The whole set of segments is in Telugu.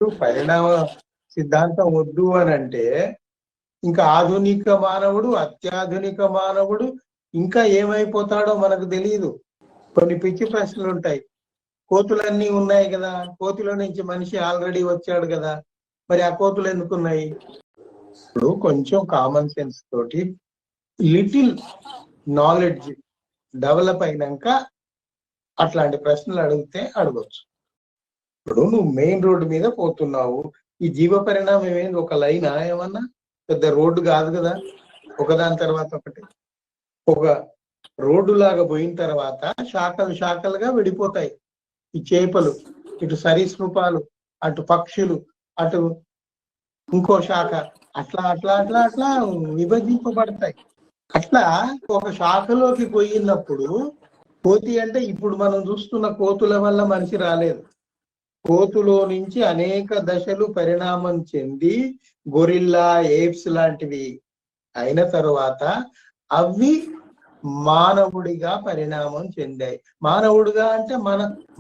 పరిణామ సిద్ధాంతం వద్దు అని అంటే ఇంకా ఆధునిక మానవుడు, అత్యాధునిక మానవుడు ఇంకా ఏమైపోతాడో మనకు తెలియదు. కొన్ని పిచ్చి ప్రశ్నలు ఉంటాయి. కోతులన్నీ ఉన్నాయి కదా, కోతిలో నుంచి మనిషి ఆల్రెడీ వచ్చాడు కదా, మరి ఆ కోతులు ఎందుకున్నాయి? ఇప్పుడు కొంచెం కామన్ సెన్స్ తోటి లిటిల్ నాలెడ్జ్ డెవలప్ అయినాక అట్లాంటి ప్రశ్నలు అడిగితే అడగొచ్చు. ఇప్పుడు నువ్వు మెయిన్ రోడ్డు మీద పోతున్నావు, ఈ జీవ పరిణామం ఏంది? ఒక లైనా ఏమన్నా? పెద్ద రోడ్డు కాదు కదా, ఒకదాని తర్వాత ఒకటి. ఒక రోడ్డు లాగా పోయిన తర్వాత శాఖలు శాఖలుగా విడిపోతాయి. ఈ చేపలు, ఇటు సరీసృపాలు, అటు పక్షులు, అటు ఇంకో శాఖ, అట్లా అట్లా అట్లా అట్లా విభజింపబడతాయి. అట్లా ఒక శాఖలోకి పోయినప్పుడు కోతి అంటే ఇప్పుడు మనం చూస్తున్న కోతుల వల్ల మనిషి రాలేదు. కోతులో నుంచి అనేక దశలు పరిణామం చెంది గొరిల్లా, ఏప్స్ లాంటివి అయిన తరువాత అవి మానవుడిగా పరిణామం చెందాయి. మానవుడిగా అంటే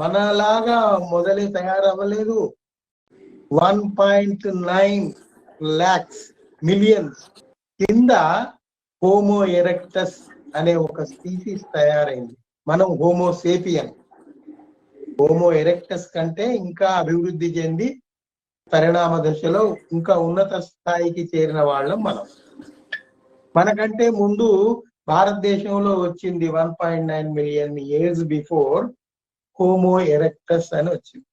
మనలాగా మొదలే తయారవ్వలేదు. 1.9 lakhs మిలియన్స్ కింద హోమో ఎరెక్టస్ అనే ఒక స్పీసీస్ తయారైంది. మనం హోమో సేపియన్. హోమో ఎరెక్టస్ కంటే ఇంకా అభివృద్ధి చెంది పరిణామ దశలో ఇంకా ఉన్నత స్థాయికి చేరిన వాళ్ళం మనం. మనకంటే ముందు భారతదేశంలో వచ్చింది 1.9 million years before homo erectus అని వచ్చింది.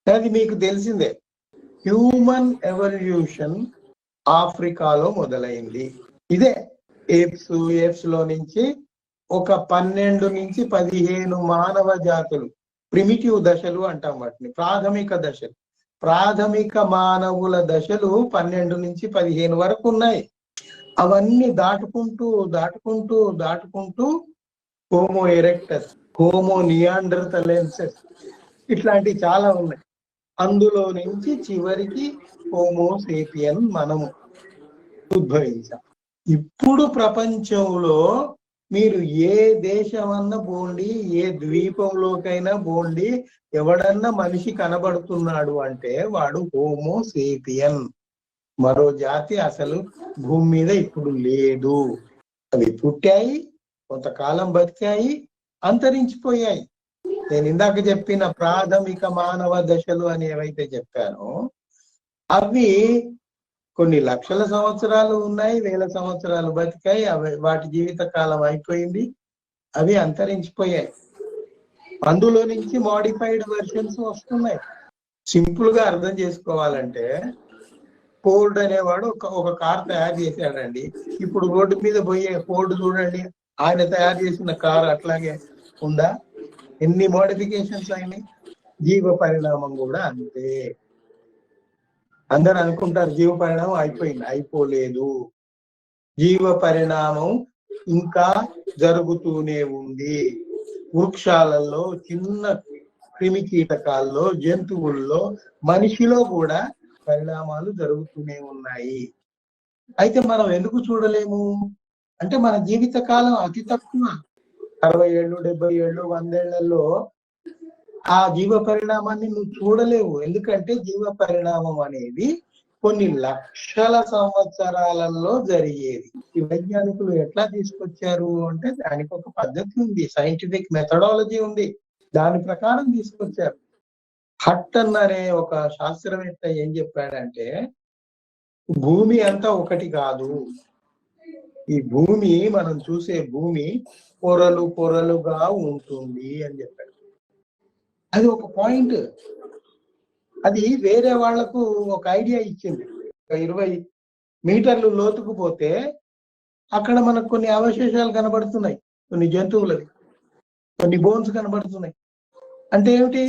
అది మీకు తెలిసిందే. హ్యూమన్ ఎవల్యూషన్ ఆఫ్రికాలో మొదలైంది. ఇదే ఏప్స్ లో నుంచి ఒక 12 నుంచి 15 మానవ జాతులు, ప్రిమిటివ్ దశలు అంటాం వాటిని, ప్రాథమిక దశలు. ప్రాథమిక మానవుల దశలు 12 నుంచి 15 వరకు ఉన్నాయి. అవన్నీ దాటుకుంటూ దాటుకుంటూ దాటుకుంటూ హోమో ఎరెక్టస్, హోమో నియాండర్తలెన్సెస్ ఇట్లాంటివి చాలా ఉన్నాయి. అందులో నుంచి చివరికి హోమో సేపియన్ మనము ఉద్భవించాం. ఇప్పుడు ప్రపంచంలో మీరు ఏ దేశమన్నా పోండి, ఏ ద్వీపంలోకైనా పోండి, ఎవడన్నా మనిషి కనబడుతున్నాడు అంటే వాడు హోమో సేపియన్. మరో జాతి అసలు భూమి మీద ఇప్పుడు లేదు. అవి పుట్టాయి, కొంతకాలం బతికాయి, అంతరించిపోయాయి. నేను ఇందాక చెప్పిన ప్రాథమిక మానవ దశలు అని ఏవైతే చెప్పానో అవి కొన్ని లక్షల సంవత్సరాలు ఉన్నాయి, వేల సంవత్సరాలు బతికాయి. అవి వాటి జీవిత కాలం అయిపోయింది, అవి అంతరించిపోయాయి. అందులో నుంచి మోడిఫైడ్ వెర్షన్స్ వస్తున్నాయి. సింపుల్ గా అర్థం చేసుకోవాలంటే ఫోర్డ్ అనేవాడు ఒక కార్ తయారు చేశాడండి. ఇప్పుడు రోడ్డు మీద పోయే ఫోర్డ్ చూడండి, ఆయన తయారు చేసిన కార్ అట్లాగే ఉందా? ఎన్ని మోడిఫికేషన్స్ అయినాయి. జీవ పరిణామం కూడా అంతే. అందరు అనుకుంటారు జీవ పరిణామం అయిపోయింది. అయిపోలేదు. జీవ పరిణామం ఇంకా జరుగుతూనే ఉంది. వృక్షాలలో, చిన్న క్రిమి కీటకాల్లో, జంతువుల్లో, మనిషిలో కూడా పరిణామాలు జరుగుతూనే ఉన్నాయి. అయితే మనం ఎందుకు చూడలేము అంటే మన జీవిత కాలం అతి తక్కువ. 60 ఏళ్ళు, 70 ఏళ్ళు, 100 ఏళ్లలో ఆ జీవ పరిణామాన్ని నువ్వు చూడలేవు. ఎందుకంటే జీవ పరిణామం అనేది కొన్ని లక్షల సంవత్సరాలలో జరిగేది. ఈ వైజ్ఞానికులు ఎట్లా తీసుకొచ్చారు అంటే దానికి ఒక పద్ధతి ఉంది, సైంటిఫిక్ మెథడాలజీ ఉంది, దాని ప్రకారం తీసుకొచ్చారు. హట్టన్ అనే ఒక శాస్త్రవేత్త ఏం చెప్పాడంటే భూమి అంతా ఒకటి కాదు, ఈ భూమి, మనం చూసే భూమి పొరలు పొరలుగా ఉంటుంది అని చెప్పాడు. అది ఒక పాయింట్. అది వేరే వాళ్లకు ఒక ఐడియా ఇచ్చింది. 20 మీటర్లు లోతుకు పోతే అక్కడ మనకు కొన్ని అవశేషాలు కనబడుతున్నాయి, కొన్ని జంతువులవి, కొన్ని బోన్స్ కనబడుతున్నాయి. అంటే ఏమిటి?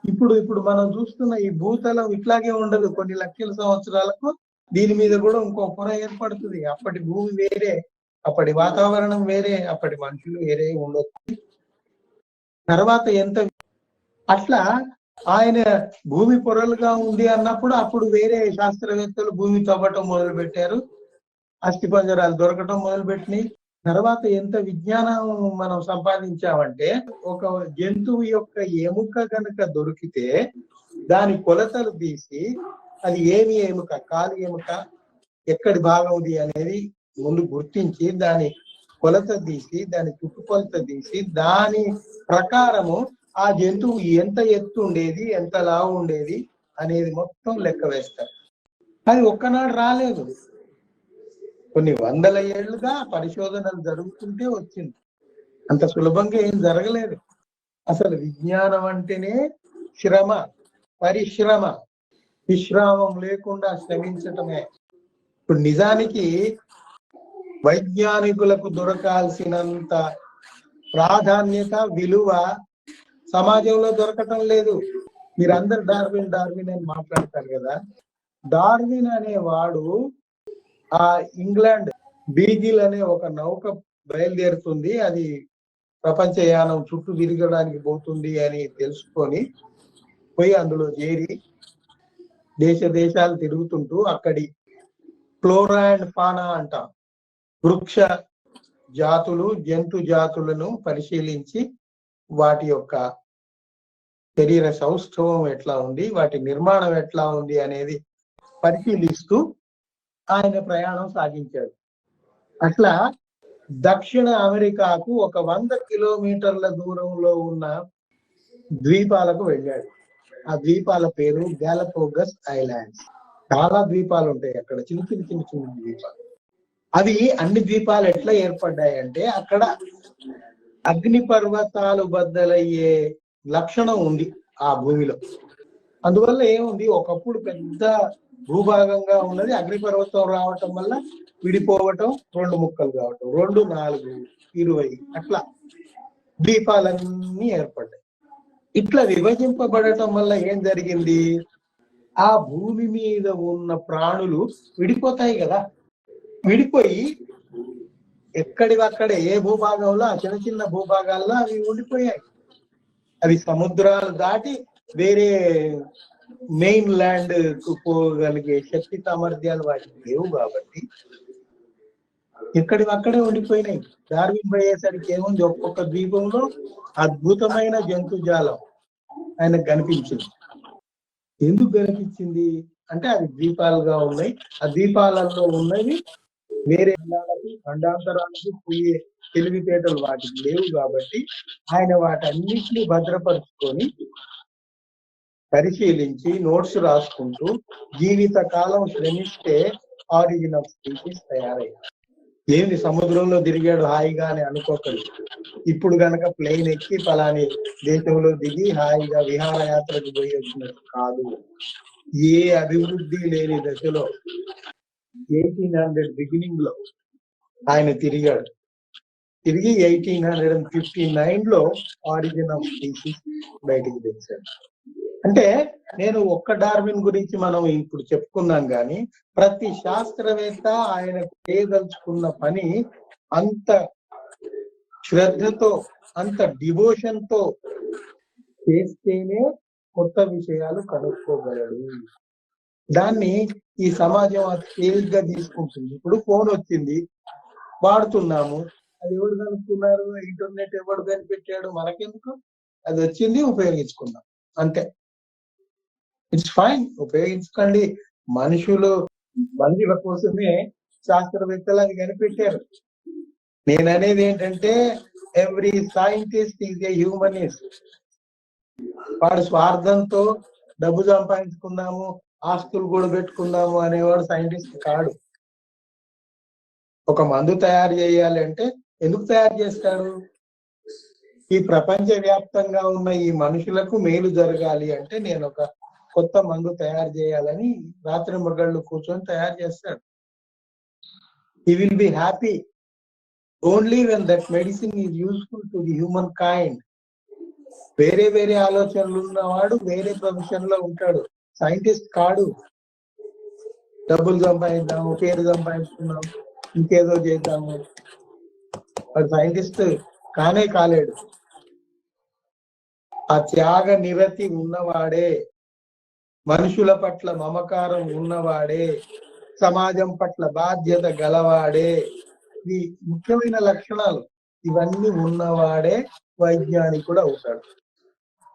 ఇప్పుడు మనం చూస్తున్న ఈ భూతలం ఇట్లాగే ఉండదు. కొన్ని లక్షల సంవత్సరాలకు దీని మీద కూడా ఇంకో పొర ఏర్పడుతుంది. అప్పటి భూమి వేరే, అప్పటి వాతావరణం వేరే, అప్పటి మనుషులు వేరే ఉండొచ్చు. తర్వాత ఎంత అట్లా ఆయన భూమి పొరలుగా ఉంది అన్నప్పుడు అప్పుడు వేరే శాస్త్రవేత్తలు భూమి తవ్వటం మొదలు పెట్టారు, అస్థిపంజరాలు దొరకటం మొదలు పెట్టినాయి. తర్వాత ఎంత విజ్ఞానం మనం సంపాదించామంటే ఒక జంతువు యొక్క ఎముక కనుక దొరికితే దాని కొలతలు తీసి అది ఏమి ఎముక, కాలు ఎముక ఎక్కడి భాగం ఉంది అనేది ముందు గుర్తించి దాని కొలత తీసి దాని చుట్టుకొలత తీసి దాని ప్రకారము ఆ జంతువు ఎంత ఎత్తు ఉండేది, ఎంత లావు ఉండేది అనేది మొత్తం లెక్క వేస్తారు. అది ఒక్కనాడు రాలేదు, కొన్ని వందల ఏళ్లుగా పరిశోధనలు జరుగుతుంటే వచ్చింది. అంత సులభంగా ఏం జరగలేదు. అసలు విజ్ఞానం అంటేనే శ్రమ, పరిశ్రమ, విశ్రామం లేకుండా శ్రమించటమే. ఇప్పుడు నిజానికి వైజ్ఞానికులకు దొరకాల్సినంత ప్రాధాన్యత, విలువ సమాజంలో దొరకటం లేదు. మీరందరు డార్విన్ డార్విన్ అని మాట్లాడతారు కదా. డార్విన్ అనేవాడు ఆ ఇంగ్లాండ్ బీగిల్ అనే ఒక నౌక బయలుదేరుతుంది, అది ప్రపంచయానం చుట్టూ తిరగడానికి పోతుంది అని తెలుసుకొని పోయి అందులో చేరి దేశాలు తిరుగుతుంటూ అక్కడి ఫ్లోరా అండ్ ఫానా అంటాం, వృక్ష జాతులు, జంతు జాతులను పరిశీలించి వాటి యొక్క శరీర సౌష్ఠవం ఎట్లా ఉంది, వాటి నిర్మాణం ఎట్లా ఉంది అనేది పరిశీలిస్తూ ఆయన ప్రయాణం సాగించాడు. అట్లా దక్షిణ అమెరికాకు ఒక 100 కిలోమీటర్ల దూరంలో ఉన్న ద్వీపాలకు వెళ్ళాడు. ఆ ద్వీపాల పేరు గ్యాలపోగస్ ఐలాండ్స్. చాలా ద్వీపాలు ఉంటాయి అక్కడ, చిన్న చిన్న చిన్న చిన్న ద్వీపాలు. అవి అన్ని ద్వీపాలు ఎట్లా ఏర్పడ్డాయంటే అక్కడ అగ్ని పర్వతాలు బద్దలయ్యే లక్షణం ఉంది ఆ భూమిలో. అందువల్ల ఏముంది, ఒకప్పుడు పెద్ద భూభాగంగా ఉన్నది, అగ్నిపర్వతం రావటం వల్ల విడిపోవటం, 2 ముక్కలు కావటం, 2, 4, 20 అట్లా ద్వీపాలన్నీ ఏర్పడ్డాయి. ఇట్లా విభజింపబడటం వల్ల ఏం జరిగింది, ఆ భూమి మీద ఉన్న ప్రాణులు విడిపోతాయి కదా. విడిపోయి ఎక్కడివక్కడే ఏ భూభాగంలో ఆ చిన్న చిన్న భూభాగాల్లో అవి ఉండిపోయాయి. అవి సముద్రాలు దాటి వేరే మెయిన్ ల్యాండ్ కు పోగలిగే శక్తి సామర్థ్యాలు వాటికి లేవు కాబట్టి ఎక్కడివక్కడే ఉండిపోయినాయి. డార్విన్ పోయేసరికి ఏముంది, ఒక్కొక్క ద్వీపంలో అద్భుతమైన జంతుజాలం ఆయనకు కనిపించింది. ఎందుకు కనిపించింది అంటే అవి ద్వీపాలుగా ఉన్నాయి. ఆ ద్వీపాలలో ఉన్నవి వేరే ఖండాంతరానికి పోయే తెలివితేటలు వాటికి లేవు కాబట్టి ఆయన వాటన్నిటిని భద్రపరుచుకొని పరిశీలించి నోట్స్ రాసుకుంటూ జీవిత కాలం శ్రమిస్తే ఆరిజిన్ ఆఫ్ స్పీసీస్ తయారయ్యారు. ఏంది సముద్రంలో తిరిగాడు హాయిగా అని అనుకోకండి. ఇప్పుడు గనక ప్లేన్ ఎక్కి పలాని దేశంలో దిగి హాయిగా విహారయాత్రకు పోయి వచ్చినట్టు కాదు. ఏ అభివృద్ధి లేని దశలో 1800 బిగినింగ్ లో ఆయన తిరిగాడు. తిరిగి 1859 లో ఆరిజిన్ ఆఫ్ స్పీసీస్ బయటికి తెచ్చాడు. అంటే నేను ఒక్క డార్విన్ గురించి మనం ఇప్పుడు చెప్పుకున్నాం కానీ ప్రతి శాస్త్రవేత్త ఆయన చేయదలుచుకున్న పని అంత శ్రద్ధతో, అంత డివోషన్ తో చేస్తేనే కొత్త విషయాలు కనుక్కోగలడు. దాన్ని ఈ సమాజం తేలిగ్గా తీసుకుంటుంది. ఇప్పుడు ఫోన్ వచ్చింది, వాడుతున్నాము, అది ఎవరు కనుక్కున్నారు, ఇంటర్నెట్ ఎవరు కనిపెట్టాడు, మనకెందుకు, అది వచ్చింది ఉపయోగించుకున్నాం అంతే. ఇట్స్ ఫైన్, ఉపయోగించుకోండి. మనుషుల కోసమే శాస్త్రవేత్తలు అది కనిపెట్టారు. నేను అనేది ఏంటంటే every scientist is a humanist. వాడు స్వార్థంతో డబ్బు సంపాదించుకున్నాము, ఆస్తులు కూడా పెట్టుకున్నాము అనేవాడు సైంటిస్ట్ కాడు. ఒక మందు తయారు చేయాలి అంటే ఎందుకు తయారు చేస్తాడు, ఈ ప్రపంచ వ్యాప్తంగా ఉన్న ఈ మనుషులకు మేలు జరగాలి అంటే నేను ఒక కొత్త మందు తయారు చేయాలని రాత్రి మగళ్ళు కూర్చొని తయారు చేస్తాడు. He will be happy only when that medicine is useful to the human kind. వేరే వేరే ఆలోచనలు ఉన్నవాడు వేరే ప్రొఫెషన్ లో ఉంటాడు, సైంటిస్ట్ కాడు. డబ్బులు సంపాదిద్దాము, పేరు సంపాదించుకున్నాము, ఇంకేదో చేద్దాము, వాడు సైంటిస్ట్ కానే కాలేడు. ఆ త్యాగ నిరతి ఉన్నవాడే, మనుషుల పట్ల మమకారం ఉన్నవాడే, సమాజం పట్ల బాధ్యత గలవాడే, ఇది ముఖ్యమైన లక్షణాలు. ఇవన్నీ ఉన్నవాడే వైజ్ఞానికుడు అవుతాడు.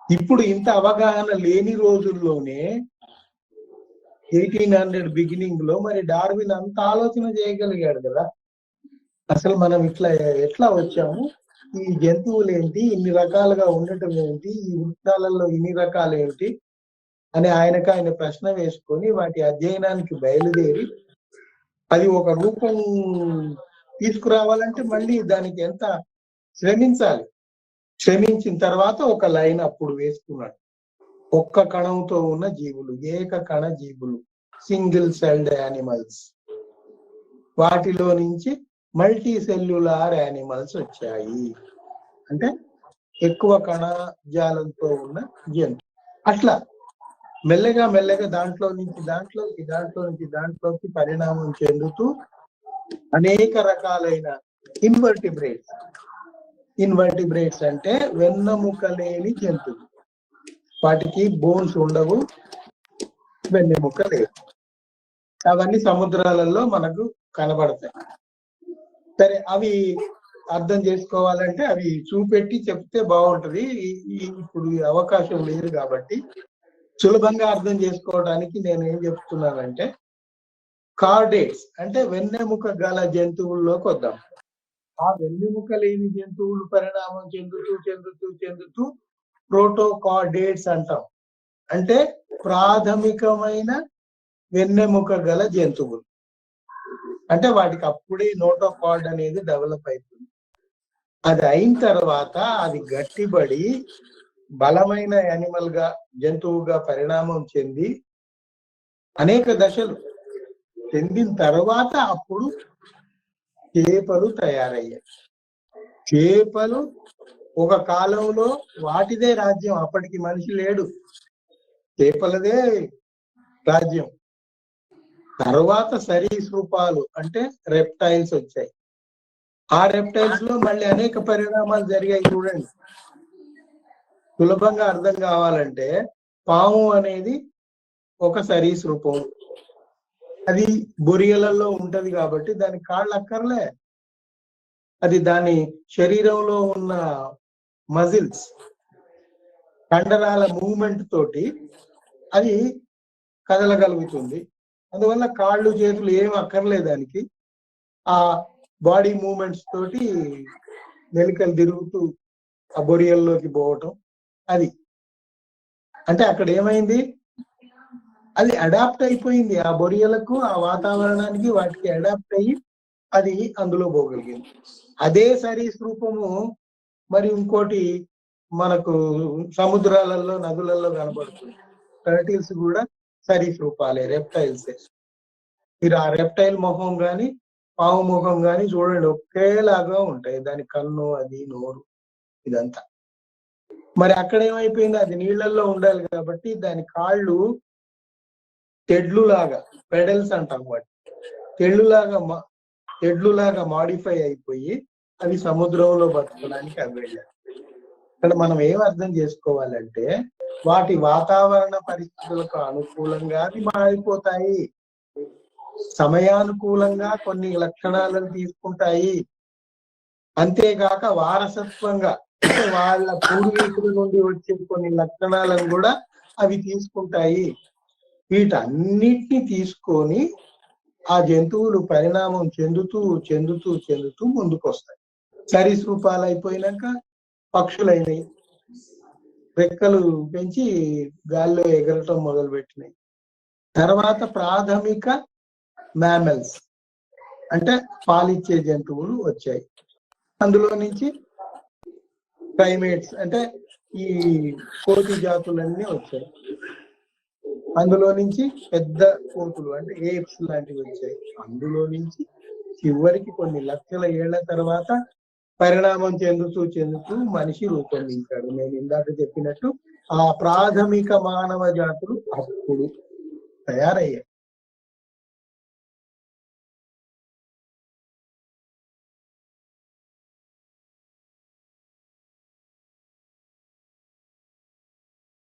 ఇప్పుడు ఇంత అవగాహన లేని రోజుల్లోనే 1800 బిగినింగ్ లో మరి డార్విన్ అంత ఆలోచన చేయగలిగాడు కదా. అసలు మనం ఎట్లా వచ్చాము, ఈ జంతువులు ఏంటి, ఇన్ని రకాలుగా ఉండటం ఏంటి, ఈ వృక్షాలలో ఇన్ని రకాలు ఏంటి అని ఆయన ప్రశ్న వేసుకొని వాటి అధ్యయనానికి బయలుదేరి అది ఒక రూపం తీసుకురావాలంటే మళ్ళీ దానికి ఎంత శ్రమించాలి. శ్రమించిన తర్వాత ఒక లైన్ అప్పుడు వేసుకున్నాడు. ఒక్క కణంతో ఉన్న జీవులు, ఏక కణ జీవులు, సింగిల్ సెల్డ్ యానిమల్స్, వాటిలో నుంచి మల్టీ సెల్యులార్ యానిమల్స్ వచ్చాయి. అంటే ఎక్కువ కణజాలంతో ఉన్న జంతువు. అట్లా మెల్లగా మెల్లగా దాంట్లో నుంచి దాంట్లోకి పరిణామం చెందుతూ అనేక రకాలైన ఇన్వర్టిబ్రేట్స్ అంటే వెన్నెముక లేని జంతువులు. వాటికి బోన్స్ ఉండవు, వెన్నెముక లేదు. అవన్నీ సముద్రాలలో మనకు కనబడతాయి. సరే, అవి అర్థం చేసుకోవాలంటే అవి చూపెట్టి చెప్తే బాగుంటది. ఇప్పుడు అవకాశం లేదు కాబట్టి సులభంగా అర్థం చేసుకోవడానికి నేను ఏం చెప్తున్నానంటే, కార్డేట్స్ అంటే వెన్నెముక గల జంతువుల్లోకి వద్దాం. ఆ వెన్నెముక లేని జంతువులు పరిణామం చెందుతూ ప్రోటోకార్డేట్స్ అంటాం. అంటే ప్రాథమికమైన వెన్నెముక గల జంతువులు. అంటే వాటికి అప్పుడే నోటోకార్డ్ అనేది డెవలప్ అవుతుంది. అది అయిన తర్వాత అది గట్టిబడి బలమైన యానిమల్ గా, జంతువుగా పరిణామం చెంది అనేక దశలు చెందిన తర్వాత అప్పుడు చేపలు తయారయ్యాయి. చేపలు ఒక కాలంలో వాటిదే రాజ్యం. అప్పటికి మనిషి లేడు, చేపలదే రాజ్యం. తర్వాత సరీసృపాలు అంటే రెప్టైల్స్ వచ్చాయి. ఆ రెప్టైల్స్ లో మళ్ళీ అనేక పరిణామాలు జరిగాయి. చూడండి, సులభంగా అర్థం కావాలంటే పాము అనేది ఒక సరీసృపం. అది బొరియలలో ఉంటది కాబట్టి దానికి కాళ్ళు అక్కర్లే. అది దాని శరీరంలో ఉన్న మజిల్స్, కండరాల మూవ్మెంట్ తోటి అది కదలగలుగుతుంది. అందువల్ల కాళ్ళు చేతులు ఏం అక్కర్లేదు దానికి. ఆ బాడీ మూవ్మెంట్స్ తోటి మెలికలు తిరుగుతూ ఆ బొరియల్లోకి పోవటం. అది అంటే అక్కడ ఏమైంది, అది అడాప్ట్ అయిపోయింది ఆ బొరియలకు, ఆ వాతావరణానికి, వాటికి అడాప్ట్ అయ్యి అది అందులో పోగలిగింది. అదే సరీసృపము మరి ఇంకోటి మనకు సముద్రాలలో, నదులలో కనబడుతుంది. టర్టిల్స్ కూడా సరీసృపాలే, రెప్టైల్సే. మీరు ఆ రెప్టైల్ మొహం కానీ పాము ముఖం కానీ చూడండి, ఒకేలాగా ఉంటాయి. దాని కన్ను, అది నోరు, ఇదంతా. మరి అక్కడ ఏమైపోయింది, అది నీళ్లలో ఉండాలి కాబట్టి దాని కాళ్ళు తెడ్లు లాగా, పెడల్స్ అంటాం వాటి, తెడ్లులాగా మాడిఫై అయిపోయి అవి సముద్రంలో బతకడానికి అవి వెళ్ళారు. ఇక్కడ మనం ఏం అర్థం చేసుకోవాలంటే, వాటి వాతావరణ పరిస్థితులకు అనుకూలంగా అవి మారిపోతాయి, సమయానుకూలంగా కొన్ని లక్షణాలను తీసుకుంటాయి. అంతేగాక వారసత్వంగా వాళ్ళ పూర్వీకుల నుండి వచ్చే కొన్ని లక్షణాలను కూడా అవి తీసుకుంటాయి. వీటన్నిటిని తీసుకొని ఆ జంతువులు పరిణామం చెందుతూ ముందుకు వస్తాయి. సరీసృపాలు అయిపోయినాక పక్షులైనవి, రెక్కలు పెంచి గాల్లో ఎగరటం మొదలు పెట్టినాయి. తర్వాత ప్రాథమిక మ్యామల్స్ అంటే పాలిచ్చే జంతువులు వచ్చాయి. అందులో నుంచి ప్రైమేట్స్ అంటే ఈ కోతి జాతులన్నీ వచ్చాయి. అందులో నుంచి పెద్ద కోతులు అంటే ఏప్స్ లాంటివి వచ్చాయి. అందులో నుంచి చివరికి కొన్ని లక్షల ఏళ్ల తర్వాత పరిణామం చెందుతూ మనిషి రూపొందించాడు. నేను ఇందాక చెప్పినట్టు ఆ ప్రాథమిక మానవ జాతులు అప్పుడు తయారయ్యాయి.